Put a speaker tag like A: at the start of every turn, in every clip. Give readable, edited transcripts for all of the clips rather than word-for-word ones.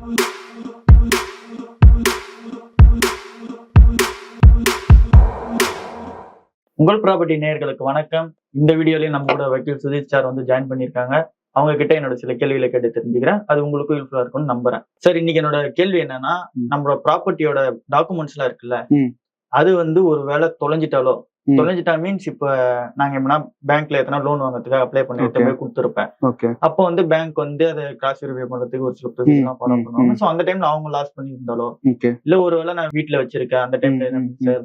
A: உங்கள் ப்ராப்பர்ட்டி நேயர்களுக்கு வணக்கம். இந்த வீடியோலயும் நம்ம கூட வக்கீல் சுதீஷ் சார் வந்து ஜாயின் பண்ணியிருக்காங்க. அவங்க கிட்ட என்னோட சில கேள்விகளை கேட்டு தெரிஞ்சுக்கிறேன். அது உங்களுக்கும் யூஸ்ஃபுல்லா இருக்கும்னு நம்புறேன். சார், இன்னைக்கு என்னோட கேள்வி என்னன்னா, நம்மளோட ப்ராப்பர்ட்டியோட டாக்குமெண்ட்ஸ் எல்லாம் இருக்குல்ல, அது வந்து ஒரு வேளை தொலைஞ்சிட்டாலோ, தொலைஞ்சிட்டா மீன்ஸ் இப்ப நாங்க எப்படின்னா பேங்க்ல எத்தனை லோன் வாங்குறதுக்காக அப்ளை பண்ணி எடுத்து போய் கொடுத்துருப்பேன். அப்போ வந்து பேங்க் வந்து அதை கிராஸ் வெரிஃபை பண்றதுக்கு ஒரு சில ப்ரொசீஜர் எல்லாம் ஃபாலோ பண்ணுவாங்க. சோ அந்த டைம்ல அவங்க லாஸ் பண்ணி இருந்தாலோ, இல்ல ஒருவேளை நான் வீட்டுல வச்சிருக்கேன் அந்த டைம்ல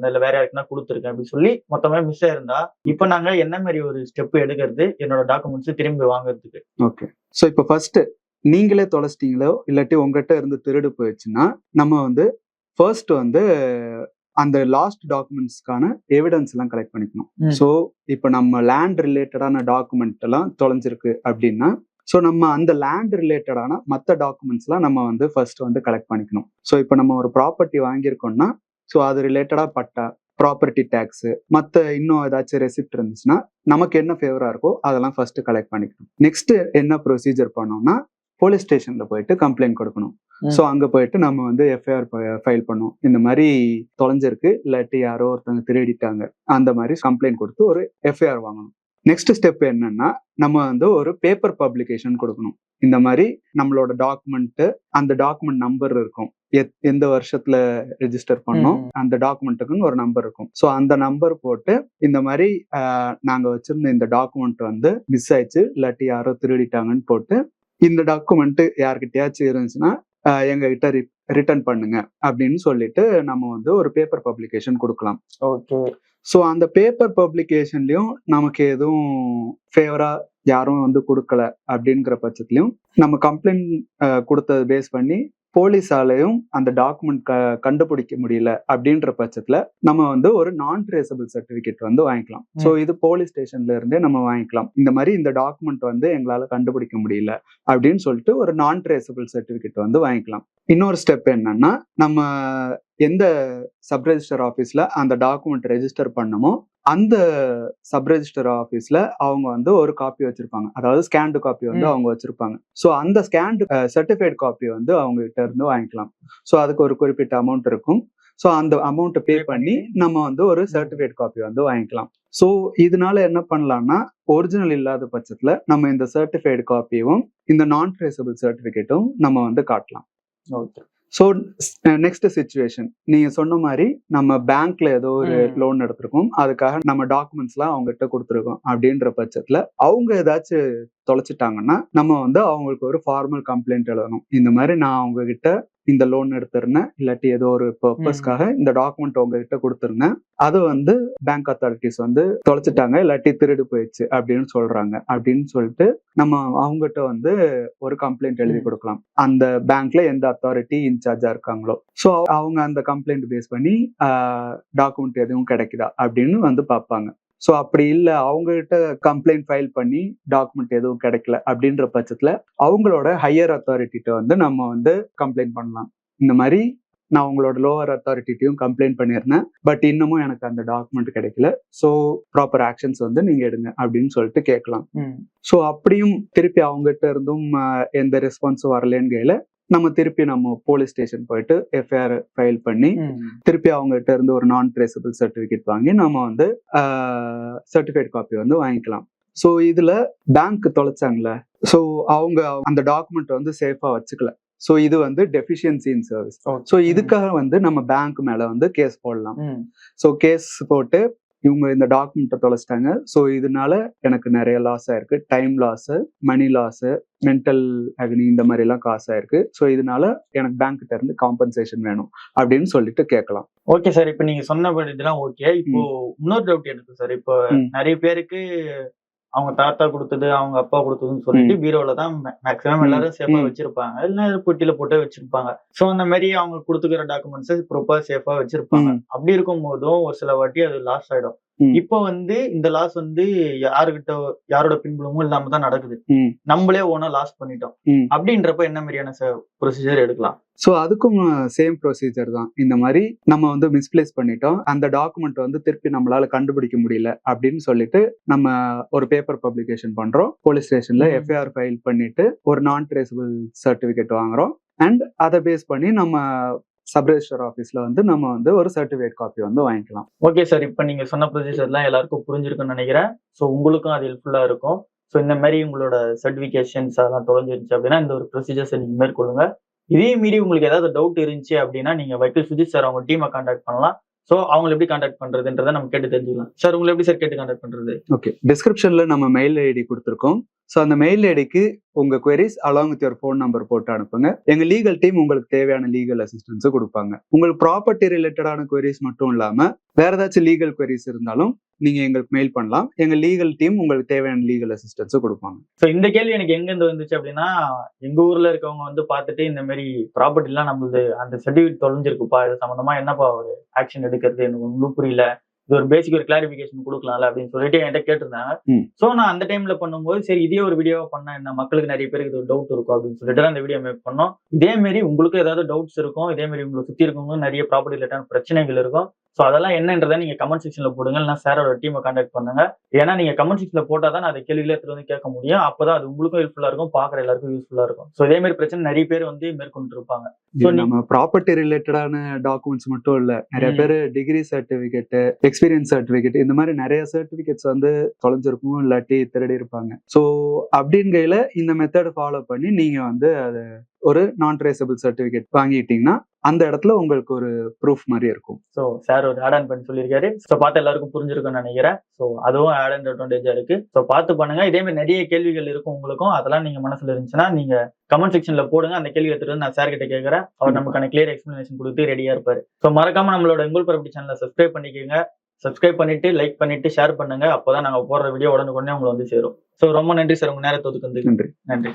A: இல்ல வேற யாருக்குன்னா கொடுத்துருக்கேன் அப்படின்னு சொல்லி மொத்தமா மிஸ் ஆயிருந்தா, இப்ப நாங்க என்ன மாதிரி ஒரு ஸ்டெப் எடுக்கிறது என்னோட டாக்குமெண்ட்ஸ் திரும்பி வாங்குறதுக்கு?
B: ஓகே, சோ இப்ப ஃபர்ஸ்ட் நீங்களே தொலைச்சிட்டீங்களோ இல்லாட்டி உங்ககிட்ட இருந்து திருடு போயிடுச்சுன்னா, நம்ம வந்து ஃபர்ஸ்ட் வந்து அந்த லாஸ்ட் டாக்குமெண்ட்ஸ்க்கான எவிடன்ஸ் எல்லாம் கலெக்ட் பண்ணிக்கணும். ஸோ இப்போ நம்ம லேண்ட் ரிலேட்டடான டாக்குமெண்ட் எல்லாம் தொலைஞ்சிருக்கு அப்படின்னா, ஸோ நம்ம அந்த லேண்ட் ரிலேட்டடான மற்ற டாக்குமெண்ட்ஸ்லாம் நம்ம வந்து ஃபர்ஸ்ட் வந்து கலெக்ட் பண்ணிக்கணும். ஸோ இப்போ நம்ம ஒரு ப்ராப்பர்ட்டி வாங்கியிருக்கோம்னா, ஸோ அது ரிலேட்டடா பட்டா, ப்ராப்பர்ட்டி டேக்ஸ், மற்ற இன்னும் ஏதாச்சும் ரெசிப்ட் இருந்துச்சுன்னா நமக்கு என்ன ஃபேவரா இருக்கோ அதெல்லாம் ஃபர்ஸ்ட் கலெக்ட் பண்ணிக்கணும். நெக்ஸ்ட் என்ன ப்ரொசீஜர் பண்ணோம்னா, போலீஸ் ஸ்டேஷன்ல போயிட்டு கம்ப்ளைண்ட் கொடுக்கணும். ஸோ அங்க போயிட்டு நம்ம வந்து எஃப்ஐஆர் ஃபைல் பண்ணும். இந்த மாதிரி தொலைஞ்சிருக்கு, இல்லாட்டி யாரோ ஒருத்தவங்க திருடிட்டாங்க, அந்த மாதிரி கம்ப்ளைண்ட் கொடுத்து ஒரு எஃப்ஐஆர் வாங்கணும். நெக்ஸ்ட் ஸ்டெப் என்னன்னா, நம்ம வந்து ஒரு பேப்பர் பப்ளிகேஷன் கொடுக்கணும். இந்த மாதிரி நம்மளோட டாக்குமெண்ட், அந்த டாக்குமெண்ட் நம்பர் இருக்கும், எந்த வருஷத்துல ரெஜிஸ்டர் பண்ணோம், அந்த டாக்குமெண்ட்டுக்குன்னு ஒரு நம்பர் இருக்கும். ஸோ அந்த நம்பர் போட்டு இந்த மாதிரி நாங்க வச்சிருந்த இந்த டாக்குமெண்ட் வந்து மிஸ் ஆயிடுச்சு, இல்லாட்டி யாரோ திருடிட்டாங்கன்னு போட்டு, இந்த டாக்குமெண்ட் யார்கிட்டயாச்சும் இருந்துச்சுன்னா எங்க கிட்ட ரிட்டர்ன் பண்ணுங்க அப்படின்னு சொல்லிட்டு நம்ம வந்து ஒரு பேப்பர் பப்ளிகேஷன் கொடுக்கலாம்.
A: ஓகே.
B: ஸோ அந்த பேப்பர் பப்ளிகேஷன்லயும் நமக்கு எதுவும் ஃபேவரா யாரும் வந்து கொடுக்கல அப்படிங்கிற பட்சத்துலயும் நம்ம கம்ப்ளைண்ட் கொடுத்தது பேஸ் பண்ணி போலீஸாலையும் அந்த டாக்குமெண்ட் கண்டுபிடிக்க முடியல அப்படின்ற பட்சத்துல நம்ம வந்து ஒரு நான் ட்ரேசபிள் சர்டிபிகேட் வந்து வாங்கிக்கலாம். ஸோ இது போலீஸ் ஸ்டேஷன்ல இருந்தே நம்ம வாங்கிக்கலாம். இந்த மாதிரி இந்த டாக்குமெண்ட் வந்து எங்களால கண்டுபிடிக்க முடியல அப்படின்னு சொல்லிட்டு ஒரு நான் ட்ரேசபிள் சர்டிபிகேட் வந்து வாங்கிக்கலாம். இன்னொரு ஸ்டெப் என்னன்னா, நம்ம எந்த சப் ரெஜிஸ்டர் ஆஃபீஸ்ல அந்த டாக்குமெண்ட் ரெஜிஸ்டர் பண்ணமோ அந்த சப் ரெஜிஸ்டர் ஆஃபீஸ்ல அவங்க வந்து ஒரு காப்பி வச்சிருப்பாங்க, அதாவது ஸ்கேன்டு காப்பி வந்து அவங்க வச்சிருப்பாங்க. ஸோ அந்த ஸ்கேன்டு சர்டிஃபைட் காப்பி வந்து அவங்க கிட்ட இருந்து வாங்கிக்கலாம். ஸோ அதுக்கு ஒரு குறிப்பிட்ட அமௌண்ட் இருக்கும். ஸோ அந்த அமௌண்ட்டை பே பண்ணி நம்ம வந்து ஒரு சர்டிஃபைட் காப்பி வந்து வாங்கிக்கலாம். ஸோ இதனால என்ன பண்ணலாம்னா, ஒரிஜினல் இல்லாத பட்சத்துல நம்ம இந்த சர்டிஃபைடு காப்பியும் இந்த நான் ட்ரேசபிள் சர்டிஃபிகேட்டும் நம்ம வந்து காட்டலாம்.
A: ஓகே.
B: ஸோ நெக்ஸ்ட் சிச்சுவேஷன், நீங்க சொன்ன மாதிரி நம்ம பேங்க்ல ஏதோ ஒரு லோன் எடுத்திருக்கோம், அதுக்காக நம்ம டாக்குமெண்ட்ஸ் எல்லாம் அவங்க கிட்ட கொடுத்துருக்கோம். அப்படின்ற பட்சத்துல அவங்க ஏதாச்சும் தொலைச்சிட்டாங்கன்னா நம்ம வந்து அவங்களுக்கு ஒரு ஃபார்மல் கம்ப்ளைண்ட் எழுதணும். இந்த மாதிரி நான் அவங்க கிட்ட இந்த லோன் எடுத்திருந்தேன், இல்லாட்டி ஏதோ ஒரு பர்பஸ்க்காக இந்த டாக்குமெண்ட் உங்ககிட்ட கொடுத்துருந்தேன், அது வந்து பேங்க் அத்தாரிட்டிஸ் வந்து தொலைச்சிட்டாங்க, இல்லாட்டி திருடு போயிடுச்சு அப்படின்னு சொல்றாங்க அப்படின்னு சொல்லிட்டு நம்ம அவங்ககிட்ட வந்து ஒரு கம்ப்ளைண்ட் எழுதி கொடுக்கலாம். அந்த பேங்க்ல எந்த அத்தாரிட்டி இன்சார்ஜா இருக்காங்களோ, ஸோ அவங்க அந்த கம்ப்ளைண்ட் பேஸ் பண்ணி டாக்குமெண்ட் எதுவும் கிடைக்குதா அப்படின்னு வந்து பார்ப்பாங்க. ஸோ அப்படி இல்லை, அவங்க கிட்ட கம்ப்ளைண்ட் ஃபைல் பண்ணி டாக்குமெண்ட் எதுவும் கிடைக்கல அப்படின்ற பட்சத்துல அவங்களோட ஹையர் அத்தாரிட்டிட்ட வந்து நம்ம வந்து கம்ப்ளைண்ட் பண்ணலாம். இந்த மாதிரி நான் உங்களோட லோவர் அத்தாரிட்டியும் கம்ப்ளைண்ட் பண்ணியிருந்தேன், பட் இன்னமும் எனக்கு அந்த டாக்குமெண்ட் கிடைக்கல, ஸோ ப்ராப்பர் ஆக்ஷன்ஸ் வந்து நீங்க எடுங்க அப்படின்னு சொல்லிட்டு கேட்கலாம். ஸோ அப்படியும் திருப்பி அவங்ககிட்ட இருந்தும் எந்த ரெஸ்பான்ஸும் வரலன்னு கையில நம்ம திருப்பி நம்ம போலீஸ் ஸ்டேஷன் போயிட்டு எஃப்ஐஆர் ஃபைல் பண்ணி திருப்பி அவங்க கிட்ட இருந்து ஒரு நான் ட்ரேசபிள் சர்டிபிகேட் வாங்கி நம்ம வந்து சர்டிஃபைட் காப்பி வந்து வாங்கிக்கலாம். ஸோ இதுல பேங்க் தொலைச்சாங்கல்ல, ஸோ அவங்க அந்த டாக்குமெண்ட் வந்து சேஃபா வச்சுக்கல, ஸோ இது வந்து டெஃபிஷியன்சி இன் சர்வீஸ். ஸோ இதுக்காக வந்து நம்ம பேங்க் மேல வந்து கேஸ் போடலாம். ஸோ கேஸ் போட்டு இவங்க இந்த டாக்குமெண்ட்டை தொலைச்சிட்டாங்க, ஸோ இதனால எனக்கு நிறைய லாஸ் ஆயிருக்கு, time loss, money loss, mental agony, இந்த மாதிரி எல்லாம் காசு ஆயிருக்கு, ஸோ இதனால எனக்கு பேங்க் கிட்ட இருந்து காம்பன்சேஷன் வேணும் அப்படின்னு சொல்லிட்டு கேட்கலாம்.
A: ஓகே சார், இப்ப நீங்க சொன்னபடி இதெல்லாம் ஓகே. இப்போ இன்னொரு டவுட் எனக்கு சார், இப்போ நிறைய பேருக்கு அவங்க தாத்தா கொடுத்தது, அவங்க அப்பா கொடுத்ததுன்னு சொல்லிட்டு பீரோல தான் மேக்ஸிமம் எல்லாரும் சேஃபா வச்சிருப்பாங்க, இல்ல பொட்டியில போட்டு வச்சிருப்பாங்க. சோ அந்த மாதிரி அவங்க கொடுத்துக்கிற டாக்குமெண்ட்ஸ் ப்ராப்பரா சேஃபா வச்சிருப்பாங்க. அப்படி இருக்கும் போதும் ஒரு சில வாட்டி அது லாஸ் ஆயிடும். இப்போ வந்து இந்த லாஸ் வந்து யாரோட பின்புலமும் இல்லாம தான் நடக்குது, நம்மளே ஓனா லாஸ் பண்ணிட்டோம். அப்படின்றப்ப என்ன மாதிரியான ப்ரொசீஜர் எடுக்கலாம்?
B: ஸோ அதுக்கும் சேம் ப்ரொசீஜர் தான். இந்த மாதிரி நம்ம வந்து மிஸ்பிளேஸ் பண்ணிட்டோம், அந்த டாக்குமெண்ட் வந்து திருப்பி நம்மளால கண்டுபிடிக்க முடியல அப்படின்னு சொல்லிட்டு நம்ம ஒரு பேப்பர் பப்ளிகேஷன் பண்றோம், போலீஸ் ஸ்டேஷன்ல எஃப்ஐஆர் ஃபைல் பண்ணிட்டு ஒரு நான் ட்ரேசபிள் சர்டிபிகேட் வாங்குறோம். அண்ட் அதை பேஸ் பண்ணி நம்ம சப் ரெஜிஸ்டர் ஆஃபீஸ்ல வந்து நம்ம வந்து ஒரு சர்டிஃபிகேட் காப்பி வந்து வாங்கிக்கலாம்.
A: ஓகே சார், இப்போ நீங்க சொன்ன ப்ரொசீஜர்லாம் எல்லாருக்கும் புரிஞ்சிருக்குன்னு நினைக்கிறேன். ஸோ உங்களுக்கும் அது ஹெல்ப்ஃபுல்லா இருக்கும். ஸோ இந்த மாதிரி உங்களோட சர்டிஃபிகேஷன்ஸ் அதெல்லாம் தொலைஞ்சிருச்சு அப்படின்னா இந்த ஒரு ப்ரொசீஜர்ஸை நீங்க மேற்கொள்ளுங்க. இதே மீறி உங்களுக்கு ஏதாவது டவுட் இருந்துச்சு அப்படின்னா நீங்க வக்கீல் சுஜித் சார் அவங்க டீமை கான்டாக்ட் பண்ணலாம். ஸோ அவங்களை எப்படி கான்டாக்ட் பண்றதுன்றதை நம்ம கேட்டு தெரிஞ்சுக்கலாம். சார் உங்களை எப்படி சார் கேட்டு கான்டாக்ட் பண்றது?
B: ஓகே, டிஸ்கிரிப்ஷன்ல நம்ம மெயில் ஐடி கொடுத்துருக்கோம். ஸோ அந்த மெயில் ஐடிக்கு உங்க queries along with your phone number போட்டு அனுப்புங்க. எங்க லீகல் டீம் உங்களுக்கு தேவையான லீகல் அசிஸ்டன்ஸும் கொடுப்பாங்க. உங்களுக்கு ப்ராப்பர்ட்டி ரிலேட்டடான queries மட்டும் இல்லாம வேற ஏதாச்சும் லீகல் queries இருந்தாலும் நீங்க எங்களுக்கு மெயில் பண்ணலாம். எங்க லீகல் டீம் உங்களுக்கு தேவையான லீகல் அசிஸ்டன்ஸும் கொடுப்பாங்க.
A: ஸோ இந்த கேள்வி எனக்கு எங்க இருந்து வந்துச்சு அப்படின்னா, எங்க ஊர்ல இருக்கவங்க வந்து பார்த்துட்டு இந்த மாதிரி ப்ராப்பர்ட்டி எல்லாம் நம்மளுது அந்த சர்டிஃபிகேட் தொலைஞ்சிருக்குப்பா, இது சம்பந்தமா என்னப்பா ஒரு ஆக்ஷன் எடுக்கிறது, எனக்கு ஒன்றும் புரியல, இது ஒரு பேசிக் ஒரு கிளாரிபிகேஷன் கொடுக்கலாம்ல அப்படின்னு சொல்லிட்டு என்கிட்ட கேட்டிருந்தாங்க. ஸோ நான் அந்த டைம்ல பண்ணும்போது சரி இதே ஒரு வீடியோவா பண்ணா என்ன, மக்களுக்கு நிறைய பேருக்கு இது ஒரு டவுட் இருக்கும் அப்படின்னு சொல்லிட்டு தான் அந்த வீடியோ மேக் பண்ணோம். இதே மாதிரி உங்களுக்கு ஏதாவது டவுட்ஸ் இருக்கும், இதே மாதிரி உங்களுக்கு சுத்தி இருக்கவங்க நிறைய ப்ராப்பர்ட்டி ரிலேட்டான பிரச்சனைகள் இருக்கும். ஸோ அதெல்லாம் என்னன்றதை நீங்க கமெண்ட் செக்ஷன்ல போடுங்க, இல்லைன்னா சாரோட டீமை கான்டாக்ட் பண்ணுங்க. ஏன்னா நீங்க கமெண்ட் செக்ஷன்ல போட்டா தான் அதை கேள்வியில எடுத்து வந்து கேட்க முடியும். அப்பதான் அது உங்களுக்கும் ஹெல்ப்ஃபுல்லா இருக்கும், பாக்குற எல்லாருக்கும் யூஸ்ஃபுல்லா இருக்கும். ஸோ இதே மாதிரி பிரச்சனை நிறைய பேர் வந்து மேற்கொண்டு இருப்பாங்க.
B: ஸோ நம்ம ப்ராப்பர்ட்டி ரிலேட்டடான டாக்குமெண்ட்ஸ் மட்டும் இல்ல, நிறைய பேர் டிகிரி சர்டிபிகேட், எக்ஸ்பீரியன்ஸ் சர்டிபிகேட், இந்த மாதிரி நிறைய சர்டிபிகேட்ஸ் வந்து தொலைஞ்சிருக்கும், இல்லாட்டி திருடி இருப்பாங்க. ஸோ அப்படின்கையில இந்த மெத்தட் ஃபாலோ பண்ணி நீங்க வந்து அதை ஒரு நான் ட்ரேசபிள் சர்டிபிகேட் வாங்கிட்டீங்கன்னா அந்த இடத்துல உங்களுக்கு ஒரு ப்ரூஃப் மாதிரி இருக்கும்.
A: ஸோ சார் ஒரு ஆட் ஆன் பண்ணி சொல்லியிருக்காரு. ஸோ பார்த்து எல்லாருக்கும் புரிஞ்சிருக்கும்னு நினைக்கிறேன். ஸோ அதுவும் ஆட் அண்ட் அட்வான்டேஜா இருக்கு. ஸோ பார்த்து பண்ணுங்க. இதே மாதிரி நிறைய கேள்விகள் இருக்கும் உங்களுக்கும், அதெல்லாம் நீங்க மனசுல இருந்துச்சுன்னா நீங்க கமெண்ட் செக்ஷன்ல போடுங்க. அந்த கேள்வி எடுத்துட்டு நான் சார் கிட்ட கேட்கறேன். அவர் நமக்கான கிளியர் எக்ஸ்பிளனேஷன் கொடுத்து ரெடியா இருப்பாரு. ஸோ மறக்காம நம்மளோட உங்கள் ப்ராப்பர்ட்டி சேனலை சப்ஸ்கிரைப் பண்ணிக்கோங்க. சப்ஸ்கிரைப் பண்ணிட்டு லைக் பண்ணிட்டு ஷேர் பண்ணுங்க. அப்போதான் நாங்க போடுற வீடியோ உடனுக்குடனே உங்களுக்கு வந்து சேரும். ஸோ ரொம்ப நன்றி சார், உங்க நேரத்தை ஒதுக்குறதுக்கு.
B: நன்றி.
A: நன்றி.